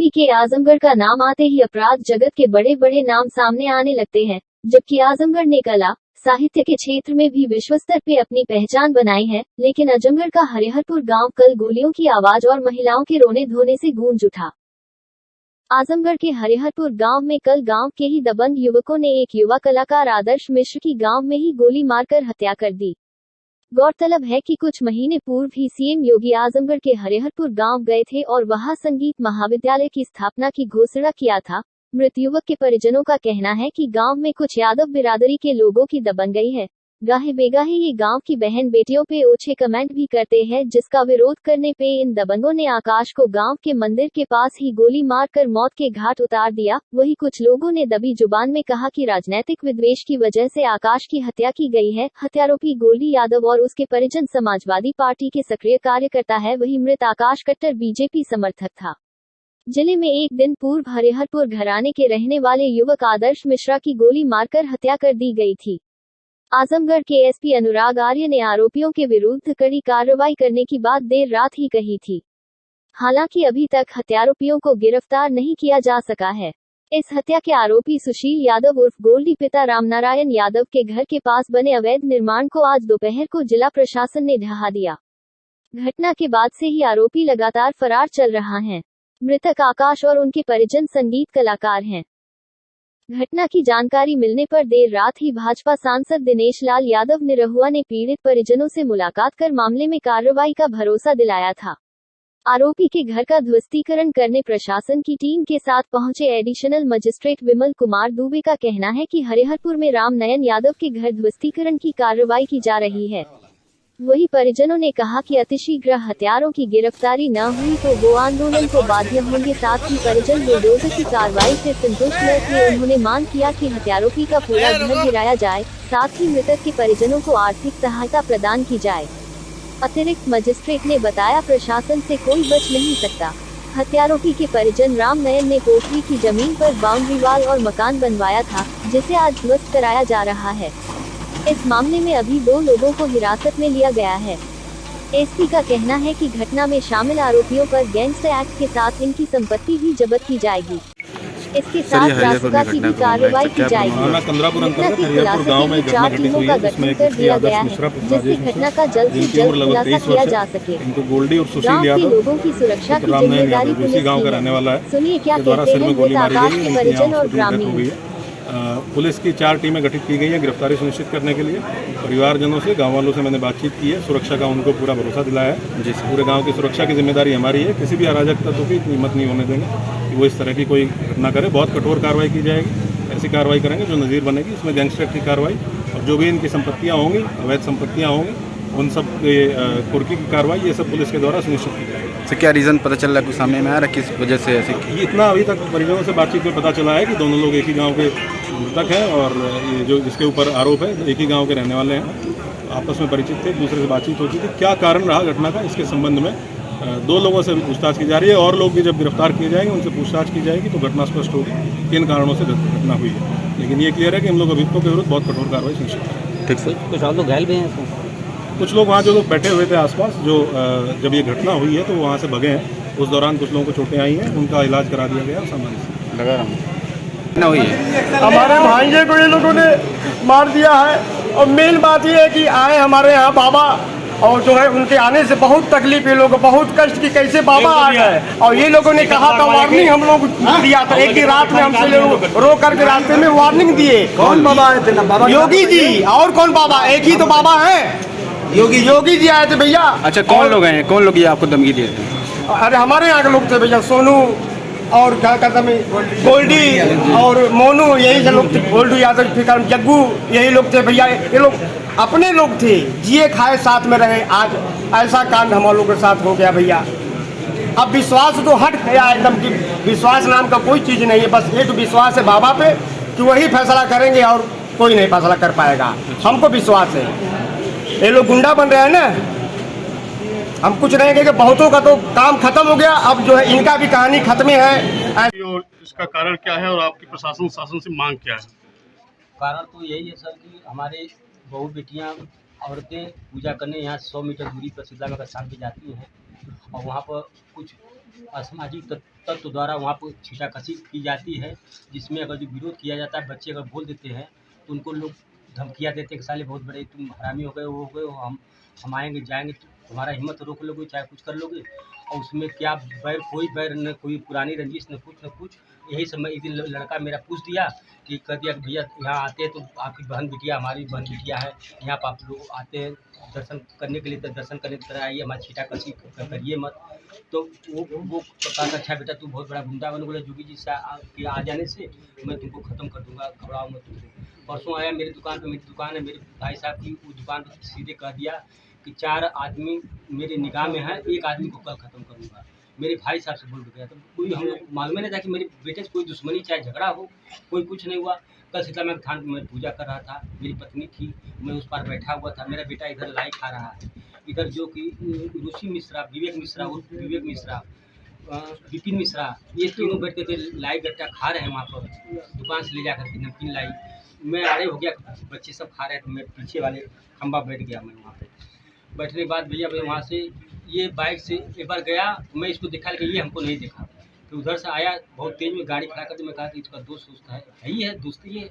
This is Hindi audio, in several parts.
यूपी के आजमगढ़ का नाम आते ही अपराध जगत के बड़े बड़े नाम सामने आने लगते हैं, जबकि आजमगढ़ ने कला साहित्य के क्षेत्र में भी विश्व स्तर पे अपनी पहचान बनाई है। लेकिन आजमगढ़ का हरिहरपुर गांव कल गोलियों की आवाज और महिलाओं के रोने धोने से गूंज उठा। आजमगढ़ के हरिहरपुर गांव में कल गांव के ही दबंग युवकों ने एक युवा कलाकार आदर्श मिश्र की गांव में ही गोली मारकर हत्या कर दी। गौरतलब है कि कुछ महीने पूर्व ही सीएम योगी आजमगढ़ के हरिहरपुर गांव गए थे और वहां संगीत महाविद्यालय की स्थापना की घोषणा किया था। मृत युवक के परिजनों का कहना है कि गांव में कुछ यादव बिरादरी के लोगों की दबंगई है। गाहे बेगाहे ये गांव की बहन बेटियों पे ओछे कमेंट भी करते हैं, जिसका विरोध करने पे इन दबंगों ने आकाश को गांव के मंदिर के पास ही गोली मारकर मौत के घाट उतार दिया। वहीं कुछ लोगों ने दबी जुबान में कहा कि राजनीतिक विद्वेष की वजह से आकाश की हत्या की गई है। हत्यारोपी गोल्डी यादव और उसके परिजन समाजवादी पार्टी के सक्रिय कार्यकर्ता है। वहीं मृत आकाश कट्टर बीजेपी समर्थक था। जिले में एक दिन पूर्व हरिहरपुर घराने के रहने वाले युवक आदर्श मिश्रा की गोली मारकर हत्या कर दी गई थी। आजमगढ़ के एसपी अनुराग आर्य ने आरोपियों के विरुद्ध कड़ी कार्रवाई करने की बात देर रात ही कही थी। हालांकि अभी तक हत्यारोपियों को गिरफ्तार नहीं किया जा सका है। इस हत्या के आरोपी सुशील यादव उर्फ गोल्डी पिता रामनारायण यादव के घर के पास बने अवैध निर्माण को आज दोपहर को जिला प्रशासन ने ढहा दिया। घटना के बाद से ही आरोपी लगातार फरार चल रहा है। मृतक आकाश और उनके परिजन संगीत कलाकार हैं। घटना की जानकारी मिलने पर देर रात ही भाजपा सांसद दिनेश लाल यादव निरहुआ ने पीड़ित परिजनों से मुलाकात कर मामले में कार्रवाई का भरोसा दिलाया था। आरोपी के घर का ध्वस्तीकरण करने प्रशासन की टीम के साथ पहुंचे एडिशनल मजिस्ट्रेट विमल कुमार दुबे का कहना है कि हरिहरपुर में राम नयन यादव के घर ध्वस्तीकरण की कार्रवाई की जा रही है। वही परिजनों ने कहा कि अतिशीघ्र हत्यारों की गिरफ्तारी न हुई तो वो आंदोलन को बाध्य होंगे। साथ ही परिजन बुलडोजर की कार्रवाई से संतुष्ट न थे। उन्होंने मांग किया कि हत्यारोपी का पूरा घर गिराया जाए, साथ ही मृतक के परिजनों को आर्थिक सहायता प्रदान की जाए। अतिरिक्त मजिस्ट्रेट ने बताया, प्रशासन से कोई बच नहीं सकता। हत्यारोपी के परिजन राम नयन ने पोखरी की जमीन पर बाउंड्री वाल और मकान बनवाया था, जिसे आज ध्वस्त कराया जा रहा है। इस मामले में अभी 2 लोगों को हिरासत में लिया गया है। एसपी का कहना है कि घटना में शामिल आरोपियों पर गैंगस्टर एक्ट के साथ इनकी संपत्ति भी जब्त की जाएगी। इसके साथ रासुका की भी कार्रवाई की जाएगी। घटना के खुलासे के लिए 4 टीमों का गठन कर दिया गया है, जिससे घटना का जल्द से जल्द खुलासा किया जा सके। गाँव के लोगों की सुरक्षा की जिम्मेदारी पुलिस की है। सुनिए क्या कहते हैं मृत आकाश के परिजन और ग्रामीण। पुलिस की 4 टीमें गठित की गई हैं गिरफ्तारी सुनिश्चित करने के लिए। परिवारजनों से, गांव वालों से मैंने बातचीत की है। सुरक्षा का उनको पूरा भरोसा दिलाया है। पूरे गांव की सुरक्षा की जिम्मेदारी हमारी है। किसी भी अराजक तत्व की हिम्मत नहीं होने देंगे कि वो इस तरह की कोई घटना करे। बहुत कठोर कार्रवाई की जाएगी। ऐसी कार्रवाई करेंगे जो नज़ीर बनेगी। इसमें गैंगस्टर की कार्रवाई और जो भी इनकी संपत्तियाँ होंगी, अवैध संपत्तियाँ होंगी, उन सब कुर्की की कार्रवाई, ये सब पुलिस के द्वारा सुनिश्चित की जाएगी। तो क्या रीज़न पता चल रहा है, कुछ सामने में आ रहा है किस वजह से ऐसे? इतना अभी तक परिजनों से बातचीत में पता चला है कि दोनों लोग एक ही गांव के मृतक हैं और ये जो जिसके ऊपर आरोप है एक ही गांव के रहने वाले हैं। आपस में परिचित थे, एक दूसरे से बातचीत होती थी। क्या कारण रहा घटना का, इसके संबंध में 2 लोगों से भी पूछताछ की जा रही है और लोग भी जब गिरफ्तार किए जाएंगे उनसे पूछताछ की जाएगी तो घटना स्पष्ट होगी किन कारणों से घटना हुई है। लेकिन ये क्लियर है कि हम लोग अभियुक्तों के विरुद्ध बहुत कठोर कार्रवाई सुनिश्चित करेंगे। ठीक सर। कुछ और लोग घायल भी हैं? कुछ लोग वहाँ जो लोग बैठे हुए थे आसपास, जो जब ये घटना हुई है तो वहाँ से भगे हैं। उस दौरान कुछ लोगों को चोटें आई हैं, उनका इलाज करा दिया गया सामान्य से। लगा रहा हुई है। हमारे भांजे को ये लोगों ने मार दिया है और मेन बात ये है कि आए हमारे यहाँ बाबा, और जो है उनके आने से बहुत तकलीफ, ये लोग बहुत कष्ट की कैसे बाबा आ गए। और ये लोगों ने कहा था, वार्निंग हम लोग दिया था। एक ही रात में हमसे रो करके रास्ते में वार्निंग दिए। कौन बाबा आए थे? ना बाबा योगी जी। और कौन बाबा? एक ही तो बाबा है, योगी जी आए थे भैया। अच्छा, कौन लोग हैं? कौन लोग ये आपको धमकी दिए थे? अरे हमारे यहाँ के लोग थे भैया, सोनू और क्या कहता मैं, गोल्डी और मोनू, यही से लोग थे। गोल्डू यादव, फिकर, जग्गू, यही लोग थे भैया। ये लोग अपने लोग थे, जिए खाए साथ में रहे। आज ऐसा कांड हम लोगों के साथ हो गया भैया। अब विश्वास तो हट गया एकदम कि विश्वास नाम का कोई चीज़ नहीं है। बस एक विश्वास है बाबा पे कि वही फैसला करेंगे और कोई नहीं फैसला कर पाएगा। हमको विश्वास है। ये लोग गुंडा बन रहे हैं ना, हम कुछ नहीं कहेंगे। बहुतों का तो काम खत्म हो गया, अब जो है इनका भी कहानी खत्म है। और इसका कारण क्या है और आपकी प्रशासन शासन से मांग क्या है? कारण तो यही है सर कि हमारे बहू बेटियां, औरतें पूजा करने यहाँ 100 मीटर दूरी पर शीतला माता स्थान पे जाती हैं और वहाँ पर कुछ असामाजिक तत्व द्वारा वहाँ पर छीटाकशी की जाती है, जिसमें अगर जो विरोध किया जाता है, बच्चे अगर बोल देते हैं तो उनको लोग धमकियाँ देते हैं कि साले बहुत बड़े तुम हरामी हो गए, वो हो गए हो, हम आएंगे जाएंगे, तुम्हारा हिम्मत रोक लोगे चाहे कुछ कर लोगे। और उसमें क्या बैर, कोई बैर न कोई पुरानी रंजिश न कुछ। यही सब मैं एक दिन लड़का मेरा पूछ दिया कि कह दिया कि भैया यहाँ आते हैं तो आपकी बहन बिटिया, हमारी बहन बिटिया है, यहाँ पर आप लोग आते हैं दर्शन करने के लिए, तो दर्शन करने की तरह आइए, हमारी छीटाकशी करिए मत। तो वो कहा कि अच्छा बेटा तू बहुत बड़ा गुंडा बन, बोला जोगी जी से आ जाने से मैं तुमको ख़त्म कर दूंगा, घबराओ मत तुमको। परसों आया मेरी दुकान पे, मेरी दुकान है मेरे भाई साहब की, उस दुकान पर सीधे कह दिया कि 4 आदमी मेरे निगाह में है, एक आदमी को कल ख़त्म करूँगा। मेरे भाई साहब से बोल गया, तो कोई हम लोग मालूम नहीं था कि मेरे बेटे से कोई दुश्मनी चाहे झगड़ा हो, कोई कुछ नहीं हुआ। कल शीतला मैं थान में पूजा कर रहा था, मेरी पत्नी थी, मैं उस पर बैठा हुआ था, मेरा बेटा इधर लाई खा रहा है, इधर जो कि ऋषि मिश्रा, विवेक मिश्रा, विपिन मिश्रा, ये तीनों बैठते थे लाई गट्टा खा रहे हैं वहाँ पर दुकान से ले जा करके नमकीन लाई। मैं आड़े हो गया, बच्चे सब खा रहे हैं, तो मैं पीछे वाले खंबा बैठ गया। मैं वहाँ पे बैठने के बाद भैया मैं वहाँ से ये बाइक से एक बार गया, मैं इसको देखा लेकिन ये हमको नहीं देखा। फिर उधर से आया, बहुत तेज में गाड़ी खड़ा करके मैं कहा कि इसका दोस्त है ही है, दोस्ती है।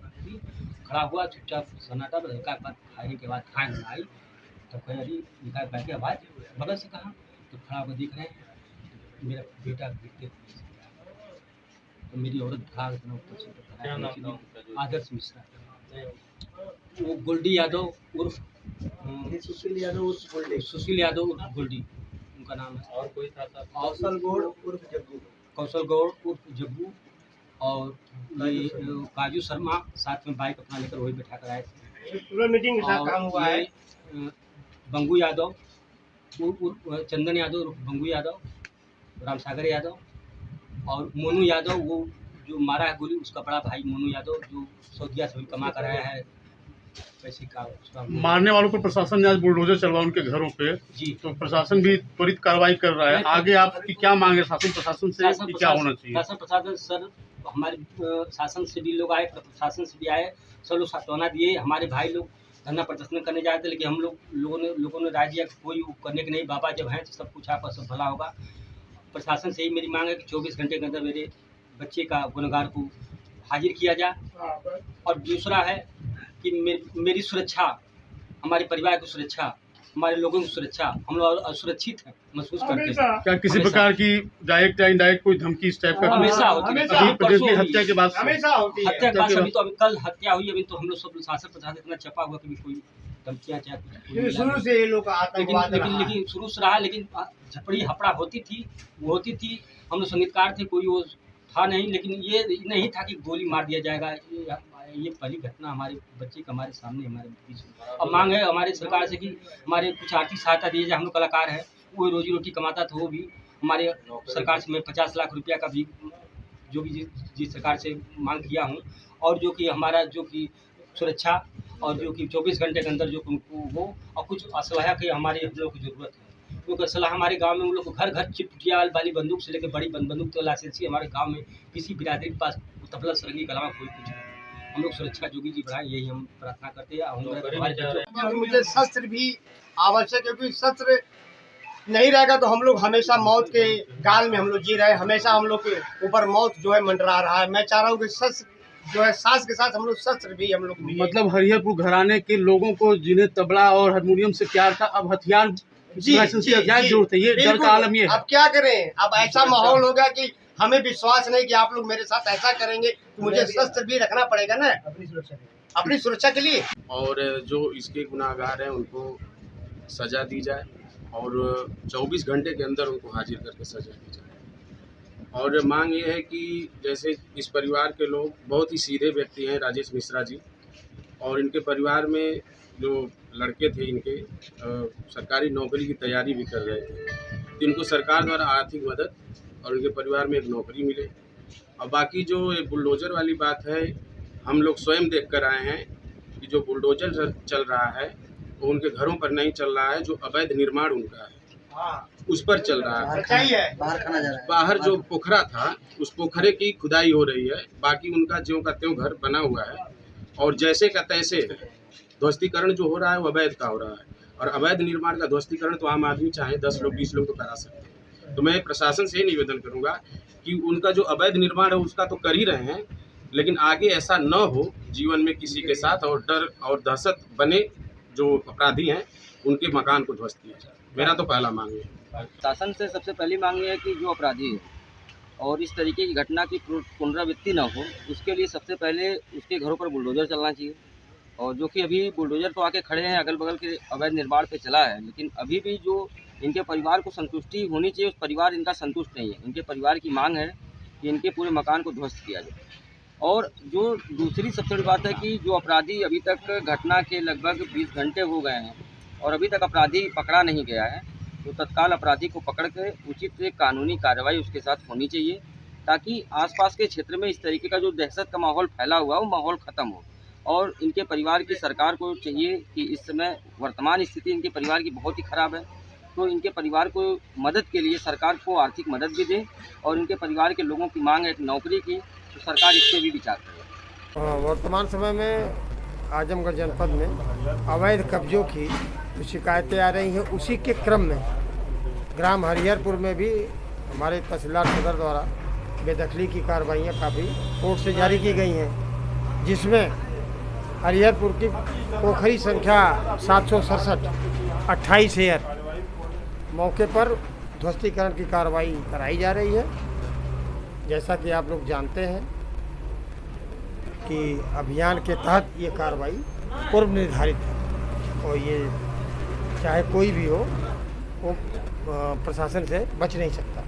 खड़ा हुआ चुपचाप सन्नाटा, हल्का बात फायरिंग के बाद खाएँ आई, तब कहीं अभी निकाल बैठ के आवाज़ बगल से कहा, तो खड़ा होकर देख रहे हैं मेरा बेटा गिरते हुए, तो मेरी औरत भाग इतना ऊपर से आदर्श मिश्रा, वो गोल्डी यादव उर्फ सुशील यादव उर्फ गोल्डी उनका नाम है। और कोई था कौशल गौड़ उर्फ जग्गू, और ये काजू शर्मा साथ में बाइक अपना लेकर वही बैठा कर आए थे। पूरा मीटिंग के साथ काम हुआ है। बंगू यादव उर्फ चंदन यादव उर्फ बंगू यादव, रामसागर यादव, और मोनू यादव, वो जो मारा है गोली, उसका बड़ा भाई मोनू यादव, जो सऊदिया से भी कमा कर आया है पैसे का। मारने वालों पर प्रशासन ने आज बुलडोजर चलवा उनके घरों पे जी, तो प्रशासन भी त्वरित कार्रवाई कर रहा है। आगे आपकी क्या मांग है शासन प्रशासन से कि क्या होना चाहिए? शासन प्रशासन सर, हमारे शासन से भी लोग आए, प्रशासन से भी आए, सब लोग सांत्वना दिए। हमारे भाई लोग धरना प्रदर्शन करने जाए थे, लेकिन हम लोगों ने राय दिया कि कोई करने के नहीं, बाबा जब हैं तो सब कुछ आपका सब भला होगा। प्रशासन से ही मेरी मांग है कि 24 घंटे के अंदर मेरे बच्चे का गुनहगार को हाजिर किया जाए। और दूसरा है कि मेरी सुरक्षा, हमारे परिवार की सुरक्षा, हमारे लोगों की सुरक्षा, हम लोग असुरक्षित हैं महसूस करते हैं। क्या किसी प्रकार की डायरेक्ट या इनडायरेक्ट कोई धमकी इस टाइप का हमेशा होती है। अभी प्रदेश में हत्या के बाद से? हमेशा होती है। हत्या के बाद से, अभी तो अभी कल हत्या हुई, अभी तो हम लोग सब शासन प्रशासन इतना छपा हुआ कि कोई धमकियाँ चाहे कुछ शुरू से ये लोग का आतंकवाद रहा है। लेकिन शुरू से रहा, लेकिन झपड़ी हपड़ा होती थी। हम लोग संगीतकार थे, कोई वो था नहीं, लेकिन ये नहीं था कि गोली मार दिया जाएगा। ये पहली घटना हमारे बच्चे का हमारे सामने, हमारे बीच। अब मांग है हमारे सरकार से कि हमारे कुछ आर्थिक सहायता दिए जाए। हम लोग कलाकार हैं, वो रोजी रोटी कमाता था, वो भी हमारे सरकार से मैं 50 लाख रुपया का भी जो भी जिस सरकार से मांग किया हूँ। और जो कि हमारा जो कि सुरक्षा, और जो कि 24 घंटे के अंदर जो उनको वो, और कुछ असलहा की हमारे हम लोग को ज़रूरत है। क्योंकि असलहा हमारे गांव में उन लोग को घर घर चिपटिया वाली बंदूक से लेकर बड़ी बंदूक तो लाइसेंसी हमारे गांव में किसी बिरादरी के पास तबला सरंगी के अलावा कोई कुछ नहीं। हम लोग सुरक्षा जोगी जी बढ़ाएं, यही हम प्रार्थना करते हैं। और मुझे शस्त्र भी आवश्यक है, क्योंकि शस्त्र नहीं रहेगा तो हम लोग हमेशा मौत के गाल में हम लोग जी रहे हैं। हमेशा हम लोग के ऊपर मौत जो है मंडरा रहा है। मैं चाह रहा हूँ कि शस्त्र जो है, सांस के साथ हम लोग शस्त्र भी हम लोग मतलब हरिहरपुर घराने के लोगों को जिन्हें तबला और हारमोनियम से प्यार था, अब हथियार जरूरत है। ये डर का आलम ये है। अब क्या करें, अब ऐसा माहौल हो गया कि हमें विश्वास नहीं कि आप लोग मेरे साथ ऐसा करेंगे, तो मुझे शस्त्र भी रखना पड़ेगा ना अपनी सुरक्षा के लिए। और जो इसके गुनाहगार हैं उनको सज़ा दी जाए, और 24 घंटे के अंदर उनको हाजिर करके सज़ा दी जाए। और मांग ये है कि जैसे इस परिवार के लोग बहुत ही सीधे व्यक्ति हैं, राजेश मिश्रा जी, और इनके परिवार में जो लड़के थे इनके सरकारी नौकरी की तैयारी भी कर रहे थे, तो इनको सरकार द्वारा आर्थिक मदद और उनके परिवार में एक नौकरी मिले। और बाकी जो ये बुलडोज़र वाली बात है, हम लोग स्वयं देख कर आए हैं कि जो बुलडोज़र चल रहा है वो उनके घरों पर नहीं चल रहा है, जो अवैध निर्माण उनका है उस पर चल रहा है। बाहर जो पोखरा था उस पोखरे की खुदाई हो रही है, बाकी उनका ज्यों का त्यों घर बना हुआ है, और जैसे का तैसे है। ध्वस्तीकरण जो हो रहा है वो अवैध का हो रहा है, और अवैध निर्माण का ध्वस्तीकरण तो आम आदमी चाहे 10 लोग 20 लोग तो करा सकते हैं, तो मैं प्रशासन से ये निवेदन करूंगा कि उनका जो अवैध निर्माण है उसका तो कर ही रहे हैं, लेकिन आगे ऐसा न हो जीवन में किसी के साथ, और डर और दहशत बने जो अपराधी हैं उनके मकान को ध्वस्त किया जाए। मेरा तो पहला मांग है। शासन से सबसे पहली मांग ये है कि जो अपराधी है और इस तरीके की घटना की पुनरावृत्ति न हो, उसके लिए सबसे पहले उसके घरों पर बुलडोजर चलना चाहिए। और जो कि अभी बुलडोजर तो आके खड़े हैं, अगल बगल के अवैध निर्माण पे चला है, लेकिन अभी भी जो इनके परिवार को संतुष्टि होनी चाहिए, उस परिवार इनका संतुष्ट नहीं है। इनके परिवार की मांग है कि इनके पूरे मकान को ध्वस्त किया जाए। और जो दूसरी सबसे बड़ी बात है कि जो अपराधी अभी तक घटना के लगभग 20 घंटे हो गए हैं और अभी तक अपराधी पकड़ा नहीं गया है, तो तत्काल अपराधी को पकड़ के उचित कानूनी कार्रवाई उसके साथ होनी चाहिए, ताकि आसपास के क्षेत्र में इस तरीके का जो दहशत का माहौल फैला हुआ है वो माहौल ख़त्म हो। और इनके परिवार की सरकार को चाहिए कि इस समय वर्तमान स्थिति इनके परिवार की बहुत ही ख़राब है, तो इनके परिवार को मदद के लिए सरकार को आर्थिक मदद भी दे। और इनके परिवार के लोगों की मांग है एक नौकरी की, तो सरकार इस पर भी विचार करे। वर्तमान समय में आजमगढ़ जनपद में अवैध कब्जों की जो शिकायतें आ रही हैं, उसी के क्रम में ग्राम हरिहरपुर में भी हमारे तहसीलदार सदर द्वारा बेदखली की कार्रवाइयाँ काफ़ी कोर्ट से जारी की गई हैं, जिसमें हरिहरपुर की पोखरी संख्या 767 28 हेयर मौके पर ध्वस्तीकरण की कार्रवाई कराई जा रही है। जैसा कि आप लोग जानते हैं कि अभियान के तहत ये कार्रवाई पूर्व निर्धारित है और ये चाहे कोई भी हो वो प्रशासन से बच नहीं सकता।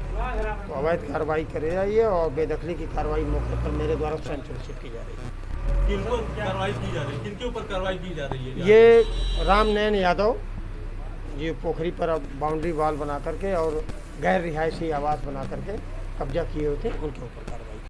तो अवैध कार्रवाई करे जाइए और बेदखली की कार्रवाई मौके पर मेरे द्वारा स्वयं सुनिश्चित की जा रही है। किनको कार्रवाई की जा रही है, किनके ऊपर कार्रवाई की जा रही है? ये रामनयन यादव जी पोखरी पर अब बाउंड्री वॉल बना करके और गैर रिहायशी आवास बना करके कब्जा किए हुए थे, उनके ऊपर कार्रवाई।